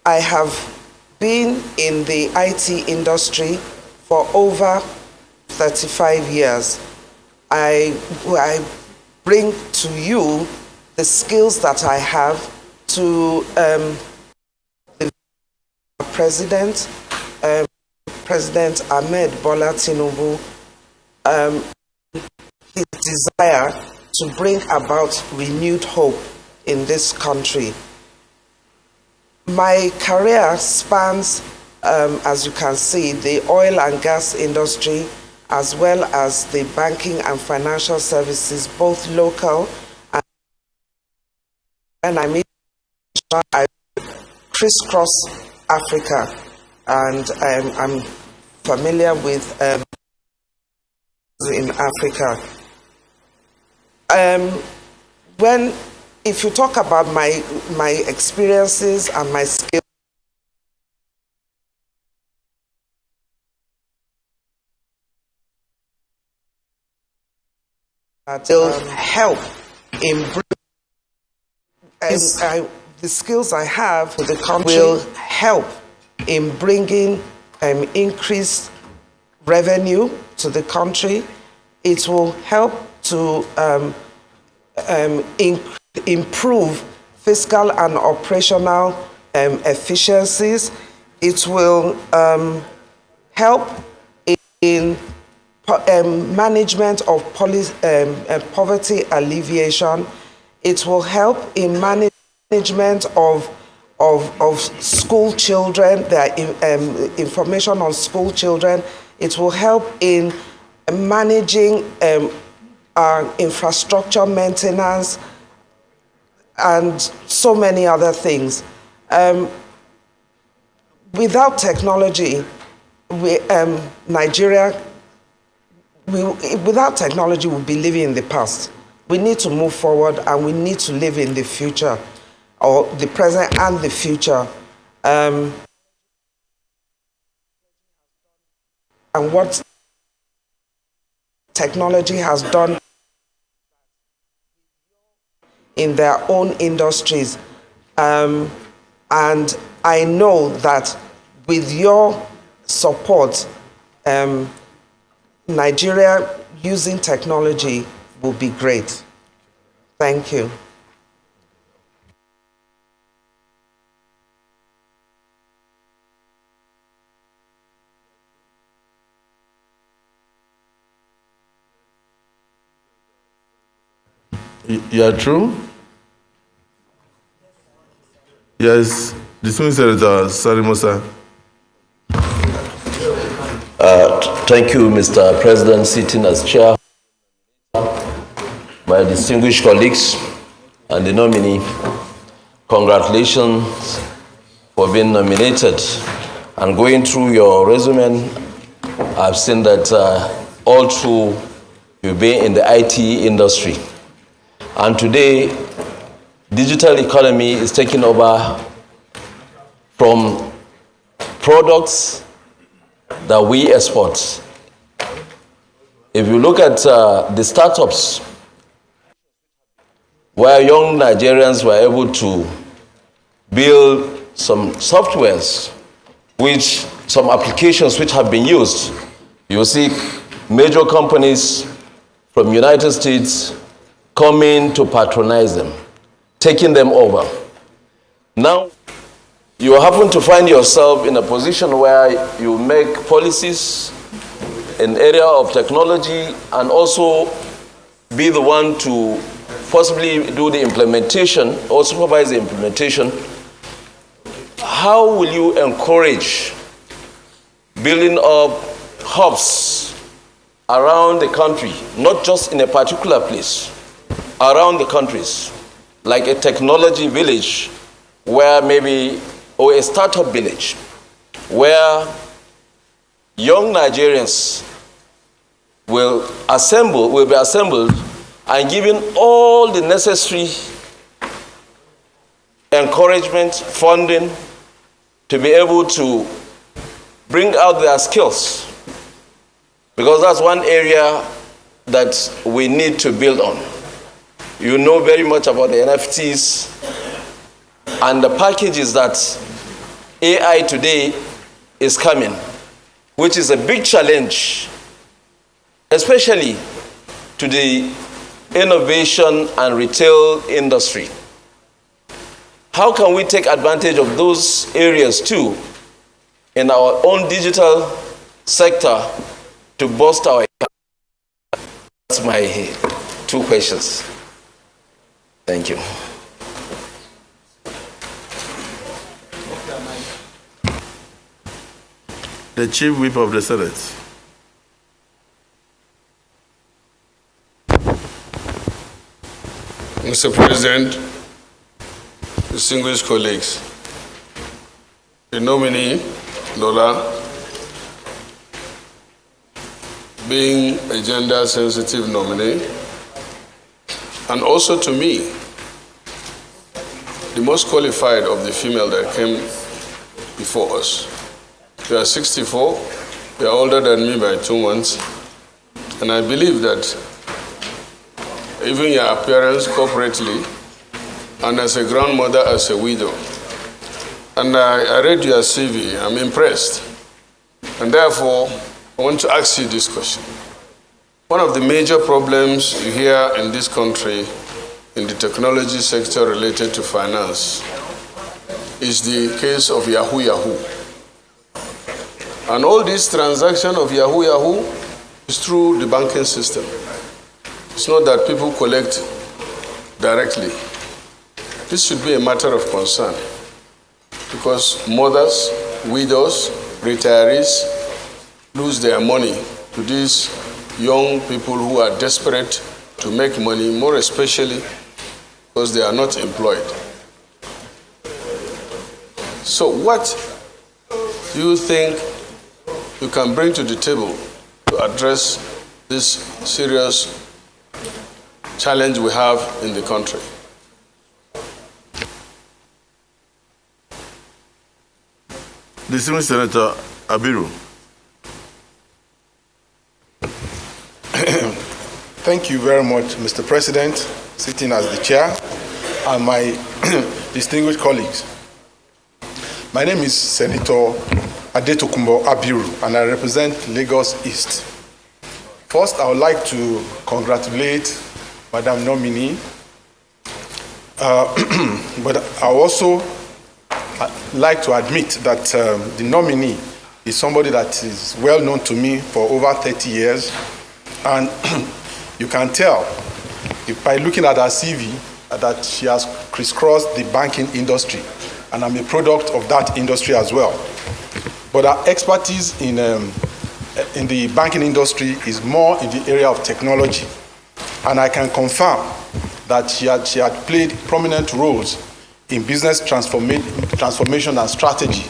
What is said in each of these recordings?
I have been in the IT industry for over 35 years. I bring to you the skills that I have to the President Ahmed Bola Tinubu, his desire to bring about renewed hope in this country. My career spans, as you can see, the oil and gas industry, as well as the banking and financial services, both local and I crisscross Africa, and I'm familiar with in Africa. If you talk about my experiences and my skills, that will help in the skills I have for the country will help in bringing increased revenue to the country. It will help to improve fiscal and operational efficiencies. It will help in management of poverty alleviation. It will help in management of school children, their information on school children. It will help in managing our infrastructure maintenance and so many other things. Without technology, without technology, we'll be living in the past. We need to move forward, and we need to live in the future, or the present and the future. And what technology has done in their own industries. And I know that with your support, Nigeria using technology will be great. Thank you. You are true? Yes, dismissed Senator Sani Musa. Thank you, Mr. President, sitting as chair. My distinguished colleagues and the nominee, congratulations for being nominated. And going through your resume, I've seen that all through you've been in the IT industry. And today, digital economy is taking over from products that we export. If you look at the startups, where young Nigerians were able to build some softwares, some applications which have been used, you see major companies from United States coming to patronize them, taking them over. Now, you happen to find yourself in a position where you make policies in area of technology and also be the one to possibly do the implementation or supervise the implementation. How will you encourage building up hubs around the country, not just in a particular place, around the countries, like a technology village where maybe, or a startup village, where young Nigerians will be assembled and given all the necessary encouragement, funding, to be able to bring out their skills. Because that's one area that we need to build on. You know very much about the NFTs and the packages that AI today is coming, which is a big challenge, especially to the innovation and retail industry. How can we take advantage of those areas too in our own digital sector to boost our economy? That's my 2 questions. Thank you. The Chief Whip of the Senate. Mr. President, distinguished colleagues, the nominee, Lola, being a gender-sensitive nominee, and also to me, the most qualified of the female that came before us. You are 64, you are older than me by 2 months, and I believe that even your appearance corporately, and as a grandmother, as a widow. And I read your CV, I'm impressed. And therefore, I want to ask you this question. One of the major problems you hear in this country in the technology sector related to finance is the case of Yahoo Yahoo. And all this transaction of Yahoo Yahoo is through the banking system. It's not that people collect directly. This should be a matter of concern because mothers, widows, retirees lose their money to these young people who are desperate to make money, more especially because they are not employed. So what do you think you can bring to the table to address this serious challenge we have in the country? Distinguished Senator Abiru. Thank you very much, Mr. President, sitting as the chair, and my distinguished colleagues. My name is Senator Adetokunbo Abiru, and I represent Lagos East. First, I would like to congratulate Madam Nominee, but I also like to admit that the nominee is somebody that is well known to me for over 30 years, and you can tell by looking at her CV that she has crisscrossed the banking industry, and I'm a product of that industry as well. But her expertise in the banking industry is more in the area of technology, and I can confirm that she had played prominent roles in business transformation and strategy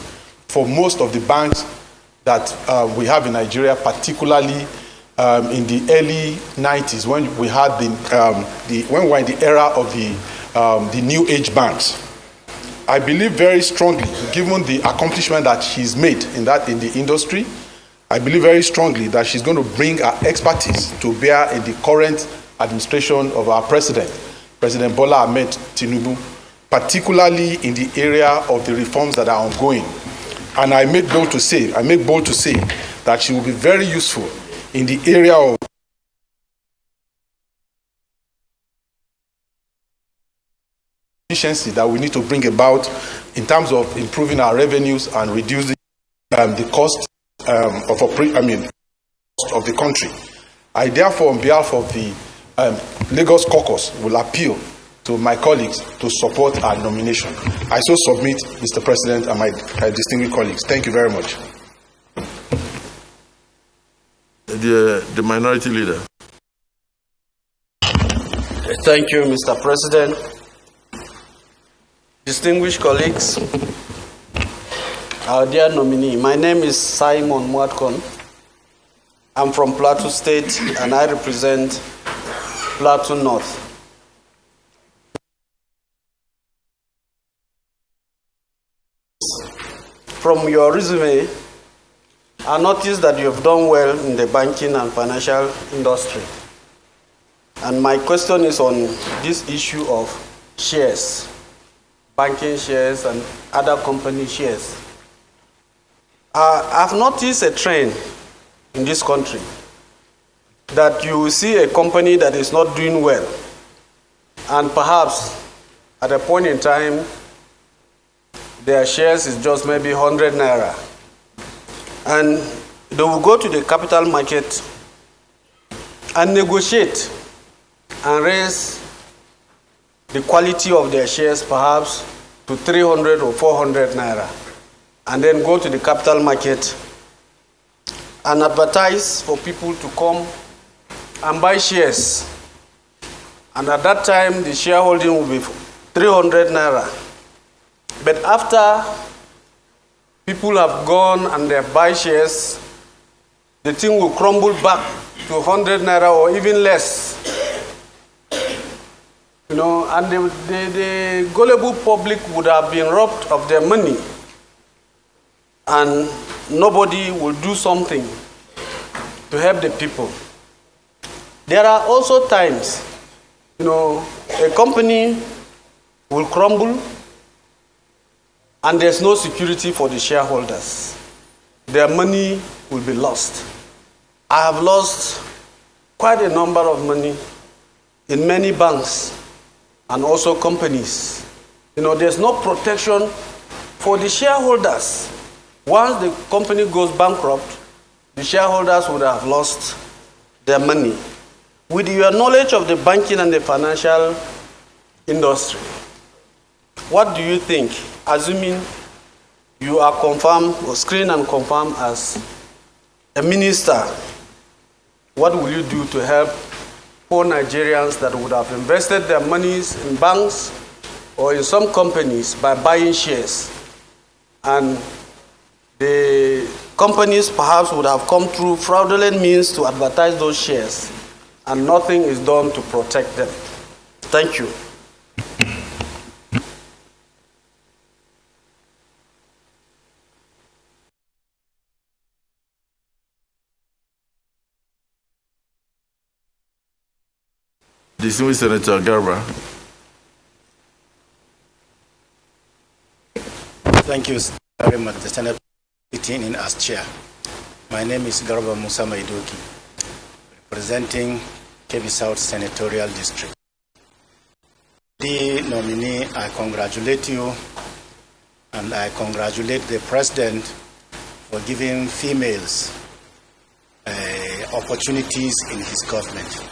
for most of the banks that we have in Nigeria, particularly in the early 90s when we had when we were in the era of the new age banks. I believe very strongly, given the accomplishment that she's made in the industry, I believe very strongly that she's going to bring her expertise to bear in the current administration of our president, President Bola Ahmed Tinubu, particularly in the area of the reforms that are ongoing. And I make bold to say that she will be very useful in the area of efficiency that we need to bring about in terms of improving our revenues and reducing the cost of the country. I therefore, on behalf of the Lagos caucus, will appeal to my colleagues to support our nomination. I so submit, Mr. President, and my distinguished colleagues. Thank you very much. The minority leader. Thank you, Mr. President. Distinguished colleagues, our dear nominee, my name is Simon Mwatkon. I'm from Plateau State and I represent Plateau North. From your resume, I noticed that you have done well in the banking and financial industry. And my question is on this issue of shares, banking shares and other company shares. I've noticed a trend in this country that you will see a company that is not doing well, and perhaps at a point in time, their shares is just maybe 100 naira. And they will go to the capital market and negotiate and raise the quality of their shares perhaps to 300 or 400 naira. And then go to the capital market and advertise for people to come and buy shares. And at that time, the shareholding will be 300 naira. But after people have gone and they buy shares, the thing will crumble back to 100 naira or even less. You know, and the gullible public would have been robbed of their money, and nobody will do something to help the people. There are also times, you know, a company will crumble and there's no security for the shareholders. Their money will be lost. I have lost quite a number of money in many banks and also companies. You know, there's no protection for the shareholders. Once the company goes bankrupt, the shareholders would have lost their money. With your knowledge of the banking and the financial industry, what do you think, assuming you are confirmed or screened and confirmed as a minister, what will you do to help poor Nigerians that would have invested their monies in banks or in some companies by buying shares, and the companies perhaps would have come through fraudulent means to advertise those shares, and nothing is done to protect them? Thank you. Distinguished Senator Garba. Thank you very much, the Senate sitting in as chair. My name is Garba Musa Maidoki, representing Kebbi South Senatorial District. The nominee, I congratulate you, and I congratulate the President for giving females opportunities in his government.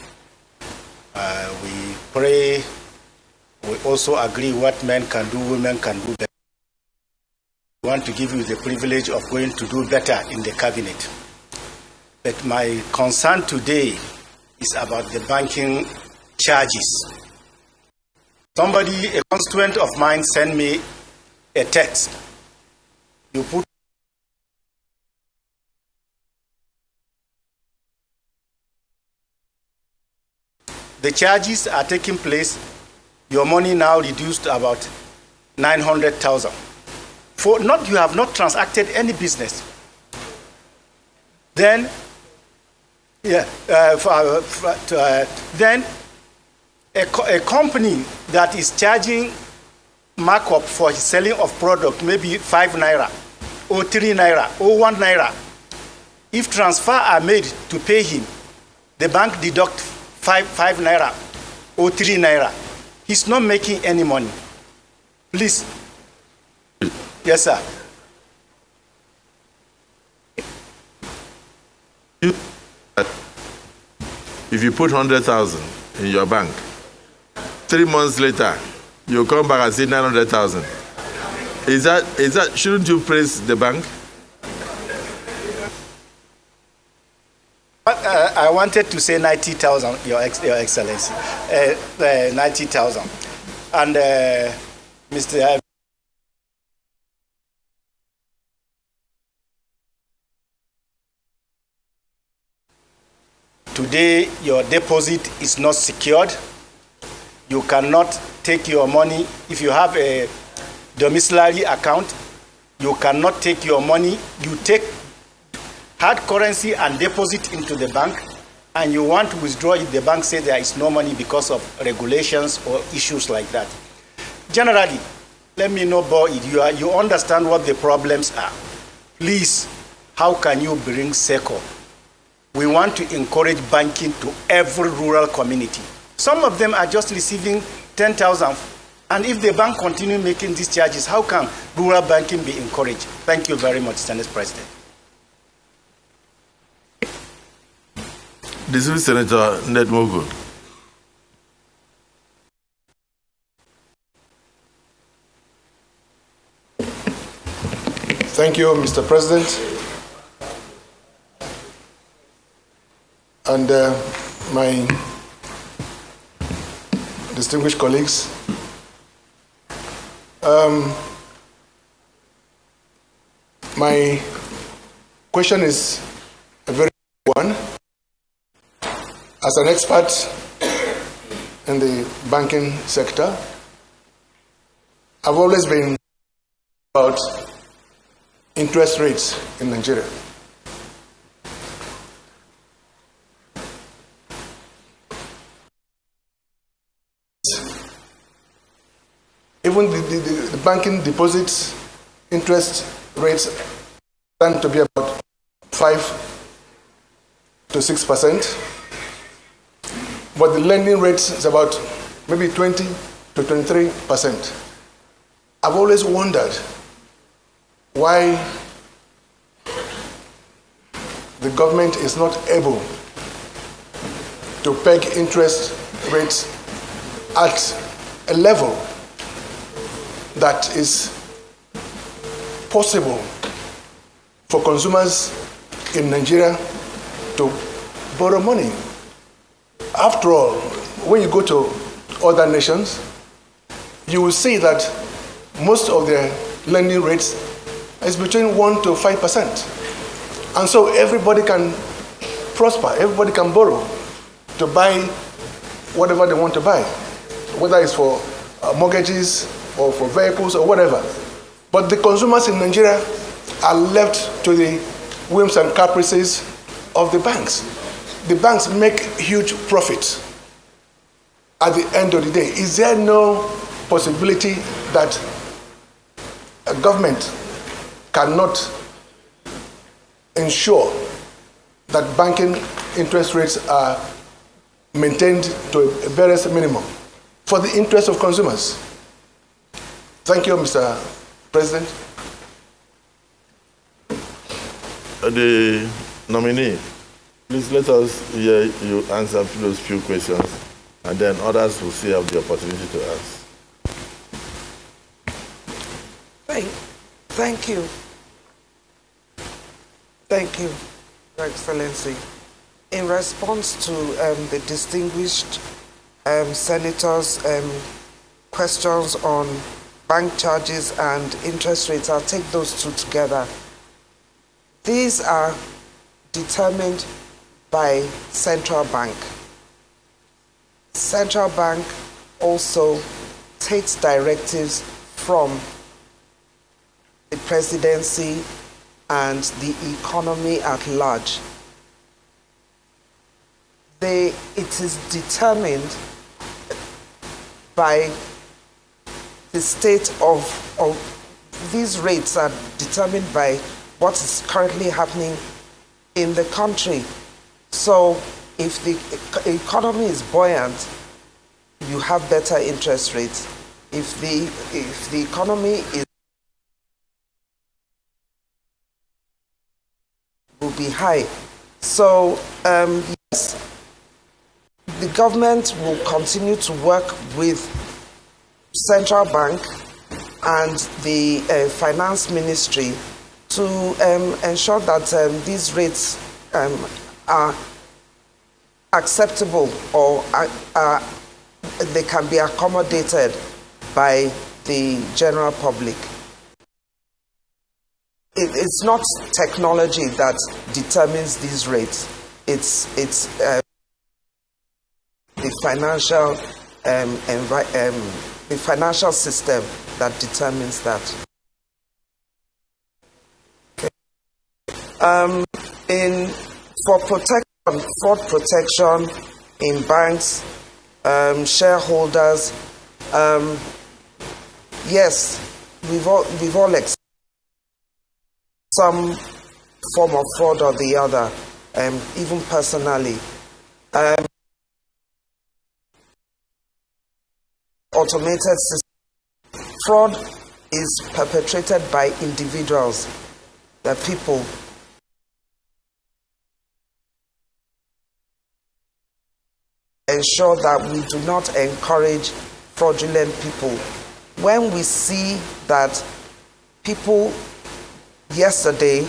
We pray, we also agree what men can do, women can do better. We want to give you the privilege of going to do better in the cabinet. But my concern today is about the banking charges. Somebody, a constituent of mine, sent me a text. You put the charges are taking place, your money now reduced to about 900,000. For not, you have not transacted any business. Then, then a company that is charging markup for selling of product, maybe 5 naira, or 3 naira, or 1 naira. If transfer are made to pay him, the bank deduct 5 naira or 3 naira. He's not making any money. Please. Yes, sir. If you put 100,000 in your bank, 3 months later, you come back and say 900,000. Is that, shouldn't you praise the bank? I wanted to say 90,000, Your Excellency. 90,000. And Mr. Today, your deposit is not secured. You cannot take your money. If you have a domiciliary account, you cannot take your money. You take hard currency and deposit into the bank, and you want to withdraw it, the bank says there is no money because of regulations or issues like that. Generally, let me know, boy, you understand what the problems are. please, how can you bring SECO? We want to encourage banking to every rural community. Some of them are just receiving 10,000. And if the bank continue making these charges, how can rural banking be encouraged? Thank you very much, Mr. President. Dismissed Senator Ned Mogul. Thank you, Mr. President. And my distinguished colleagues, my question is a very good one. As an expert in the banking sector, I've always been about interest rates in Nigeria. Even the banking deposits interest rates tend to be about 5 to 6%, but the lending rates is about maybe 20 to 23%. I've always wondered why the government is not able to peg interest rates at a level that is possible for consumers in Nigeria to borrow money. After all, when you go to other nations, you will see that most of their lending rates is between 1 to 5%. And so everybody can prosper, everybody can borrow to buy whatever they want to buy, whether it's for mortgages or for vehicles or whatever. But the consumers in Nigeria are left to the whims and caprices of the banks. The banks make huge profits at the end of the day. Is there no possibility that a government cannot ensure that banking interest rates are maintained to a various minimum for the interest of consumers? Thank you, Mr. President. The nominee, please let us hear you answer those few questions, and then others will still have the opportunity to ask. Thank you. Thank you, Your Excellency. In response to the distinguished senators' questions on bank charges and interest rates, I'll take those two together. These are determined by central bank. Central bank also takes directives from the presidency and the economy at large. It is determined by the state of these rates are determined by what is currently happening in the country. So if the economy is buoyant, you have better interest rates. If the economy will be high. So yes, the government will continue to work with central bank and the finance ministry to ensure that these rates are acceptable or they can be accommodated by the general public. It's not technology that determines these rates. It's the financial system that determines that. For fraud protection in banks, shareholders, yes, we've all some form of fraud or the other, even personally. Automated system. Fraud is perpetrated by individuals, the people. Ensure that we do not encourage fraudulent people. When we see that people yesterday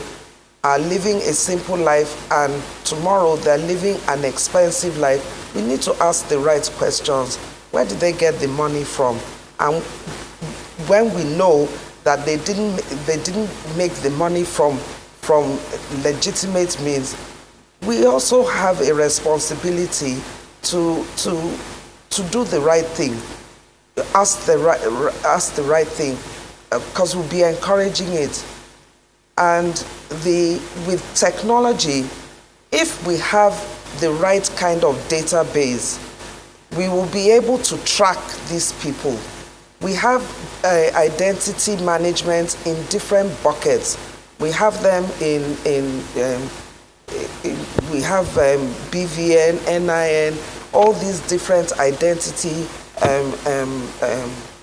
are living a simple life and tomorrow they're living an expensive life, we need to ask the right questions. Where did they get the money from? And when we know that they didn't make the money from legitimate means, we also have a responsibility to do the right thing, ask the right thing, because we'll be encouraging it. And with technology, if we have the right kind of database, we will be able to track these people. We have identity management in different buckets. We have them we have BVN, NIN, all these different identity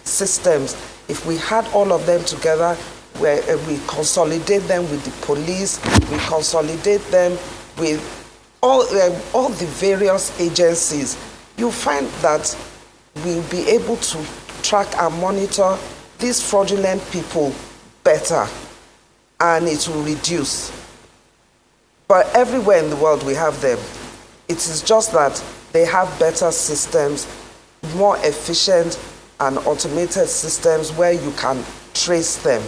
systems. If we had all of them together, where we consolidate them with the police, we consolidate them with all the various agencies, you'll find that we'll be able to track and monitor these fraudulent people better, and it will reduce. But everywhere in the world we have them. It is just that they have better systems, more efficient and automated systems where you can trace them.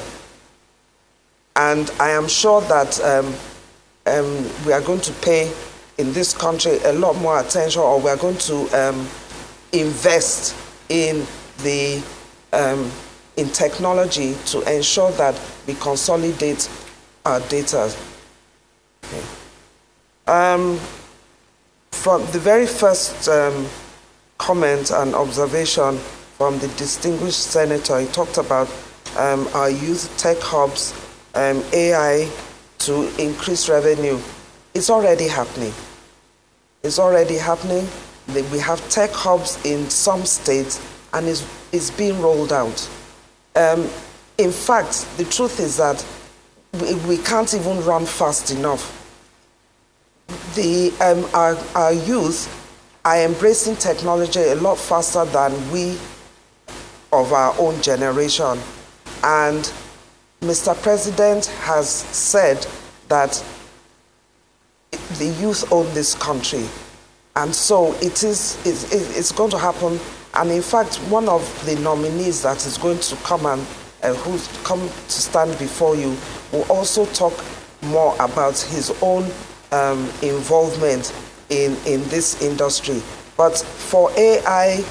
And I am sure that we are going to pay in this country a lot more attention, or we are going to invest in in technology to ensure that we consolidate our data. Okay. From the very first comment and observation from the distinguished senator, he talked about our youth tech hubs, AI to increase revenue. It's already happening. It's already happening. We have tech hubs in some states, and it's being rolled out. In fact, the truth is that we can't even run fast enough. Our youth are embracing technology a lot faster than we of our own generation. And Mr. President has said that the youth own this country. And so it's going to happen. And in fact, one of the nominees that is going to come and who's come to stand before you will also talk more about his own involvement in this industry. But for AI,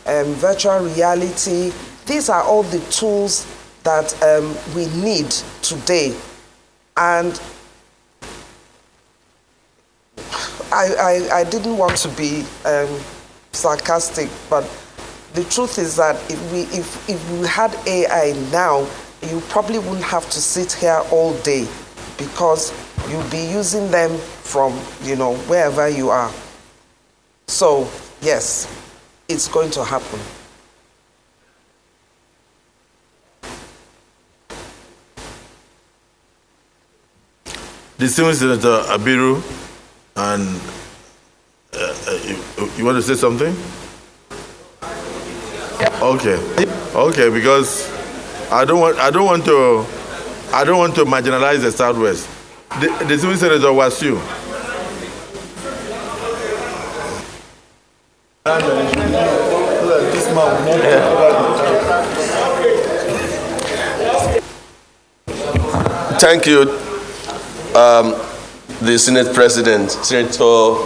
virtual reality, these are all the tools that we need today. And I didn't want to be sarcastic, but the truth is that if we had AI now, you probably wouldn't have to sit here all day, because you'll be using them from wherever you are. So yes, it's going to happen. Distinguished Senator Abiru, and you want to say something? Okay, because I don't want to marginalize the Southwest. The Distinguished Senator was you. Thank you, the Senate President, Senator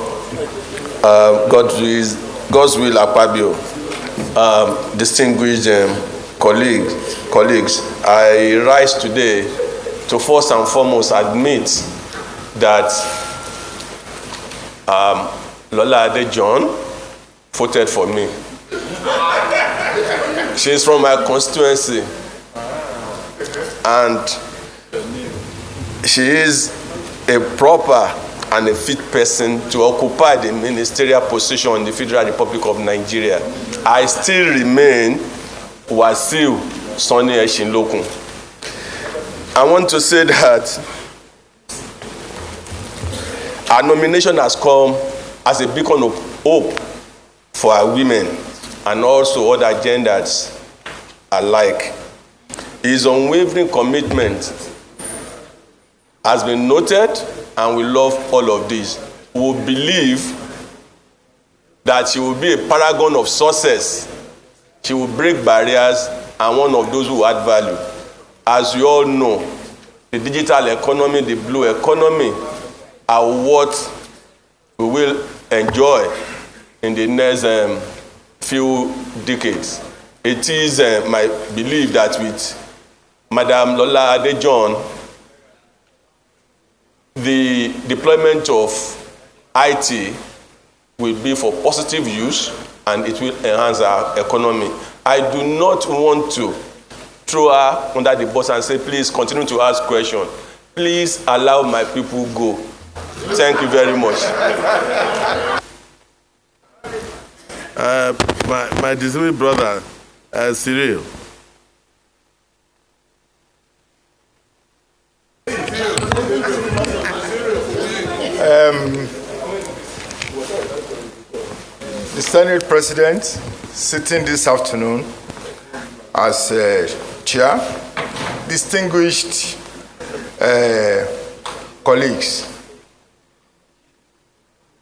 Godswill Akpabio, distinguished colleagues. I rise today to first and foremost admit that Lola John voted for me. She's from my constituency, and she is a proper and a fit person to occupy the ministerial position in the Federal Republic of Nigeria. I still remain Wasiu Sonny Eshinlokun. I want to say that our nomination has come as a beacon of hope for our women and also other genders alike. His unwavering commitment has been noted, and we love all of this. We believe that she will be a paragon of success. She will break barriers and one of those who add value. As you all know, the digital economy, the blue economy are what we will enjoy in the next few decades. It is my belief that with Madam Lola Adejohn, the deployment of IT will be for positive use and it will enhance our economy. I do not want to throw her under the bus and say, please continue to ask questions. Please allow my people go. Thank you very much. My distinguished brother, Cyril. The Senate President sitting this afternoon as chair, distinguished colleagues,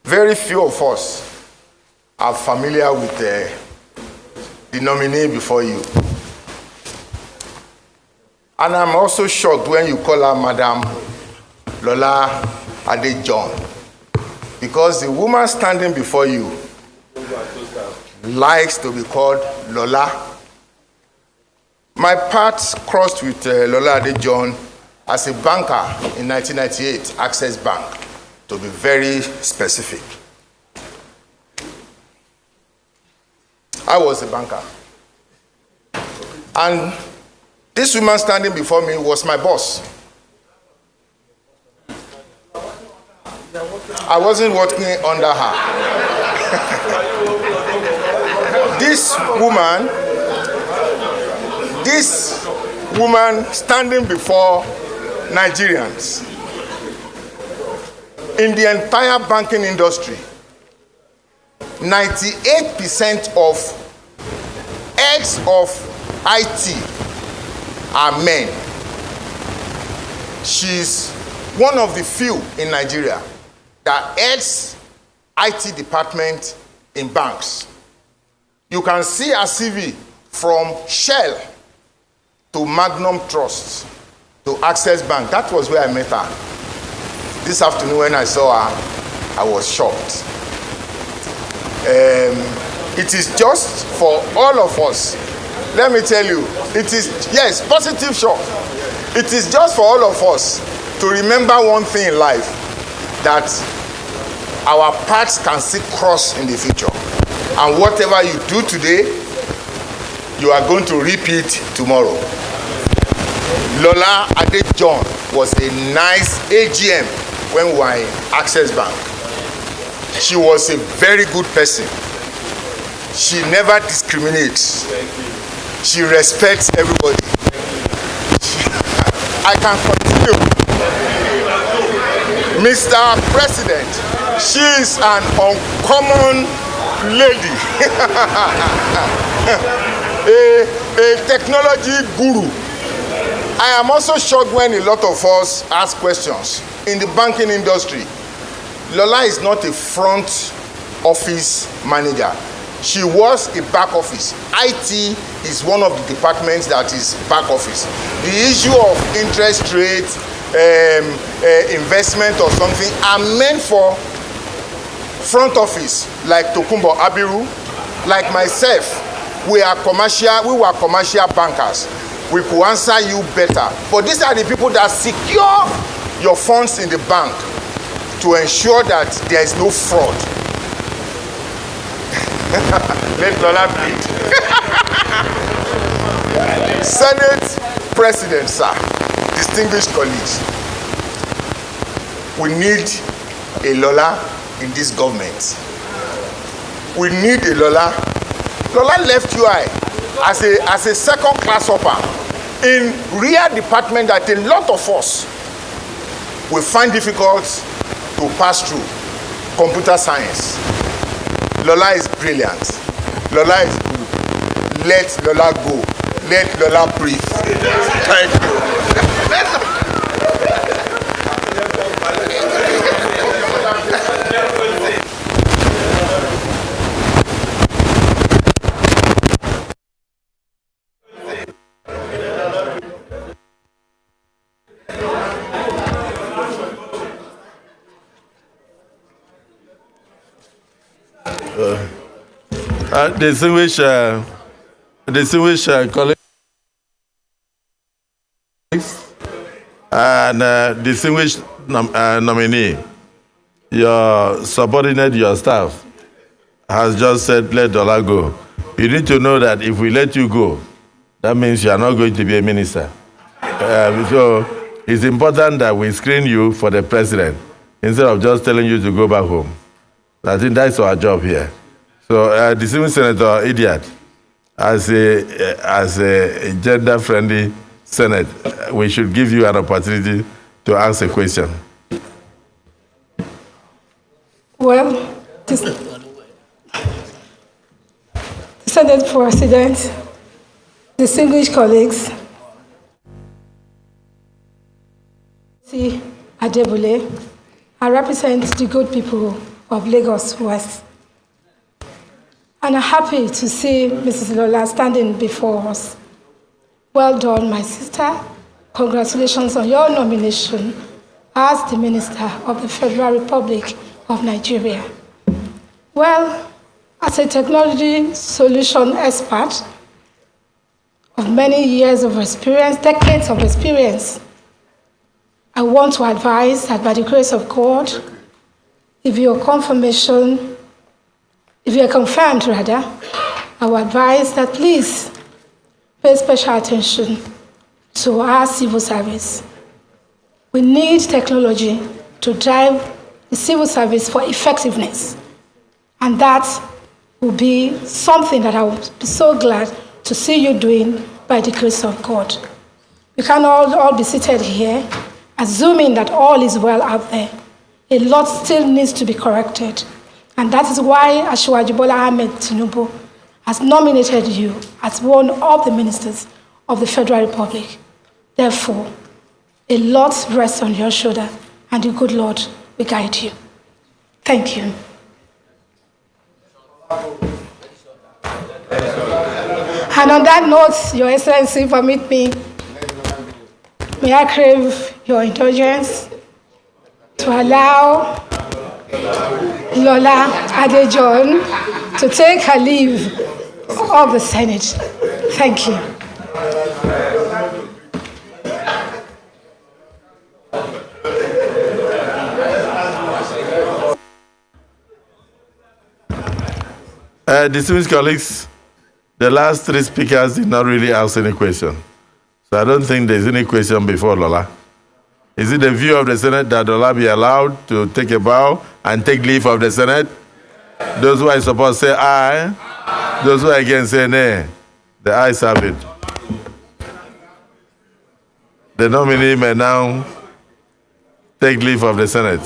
very few of us are familiar with the nominee before you. And I'm also shocked when you call her Madam Lola Adejohn, because the woman standing before you likes to be called Lola. My paths crossed with Lola Adejohn as a banker in 1998, Access Bank, to be very specific. I was a banker. And this woman standing before me was my boss. I wasn't working under her. This woman standing before Nigerians in the entire banking industry, 98% of heads of IT are men. She's one of the few in Nigeria that heads IT department in banks. You can see her CV from Shell to Magnum Trust to Access Bank. That was where I met her. This afternoon when I saw her, I was shocked. It is just for all of us. Let me tell you, it is, yes, positive shock. It is just for all of us to remember one thing in life, that our paths can still cross in the future. And whatever you do today, you are going to repeat tomorrow. Lola Adejohn was a nice AGM when we were in Access Bank. She was a very good person. She never discriminates. She respects everybody. I can continue. Mr. President, she is an uncommon lady. a technology guru. I am also shocked when a lot of us ask questions. In the banking industry, Lola is not a front office manager. She was a back office. IT is one of the departments that is back office. The issue of interest rate, investment or something are meant for front office, like Tokumbo Abiru, like myself. We were commercial bankers. We could answer you better. But these are the people that secure your funds in the bank to ensure that there is no fraud. Let Lola breathe. Senate President, sir, distinguished colleagues, we need a Lola in this government. We need a Lola. Lola left UI as a second-class upper in real department that a lot of us will find difficult to pass through. Computer science. Lola is brilliant. Lola is good. Let Lola go. Let Lola breathe. Thank you. Distinguished colleagues and distinguished nominee, your subordinate, your staff, has just said, let Lola go. You need to know that if we let you go, that means you are not going to be a minister. So it's important that we screen you for the president instead of just telling you to go back home. I think that's our job here. So, distinguished Senator Idiot, as a gender-friendly Senate, we should give you an opportunity to ask a question. Well, the Senate President, distinguished colleagues, Adebule, I represent the good people of Lagos West. And I'm happy to see Mrs. Lola standing before us. Well done, my sister. Congratulations on your nomination as the Minister of the Federal Republic of Nigeria. Well, as a technology solution expert of many years of experience, decades of experience, I want to advise that by the grace of God, if you're confirmed, rather, I will advise that please pay special attention to our civil service. We need technology to drive the civil service for effectiveness. And that will be something that I will be so glad to see you doing by the grace of God. We can all be seated here, assuming that all is well out there. A lot still needs to be corrected. And that is why Asiwaju Bola Ahmed Tinubu has nominated you as one of the ministers of the Federal Republic. Therefore, a lot rests on your shoulder, and the good Lord will guide you. Thank you. And on that note, Your Excellency, permit me, may I crave your indulgence to allow Lola Adejon to take her leave of the Senate. Thank you. Distinguished colleagues, the last three speakers did not really ask any question. So I don't think there's any question before Lola. Is it the view of the Senate that Lola be allowed to take a bow and take leave of the Senate? Those who are supposed to say aye. Those who are against say nay. The ayes have it. The nominee may now take leave of the Senate.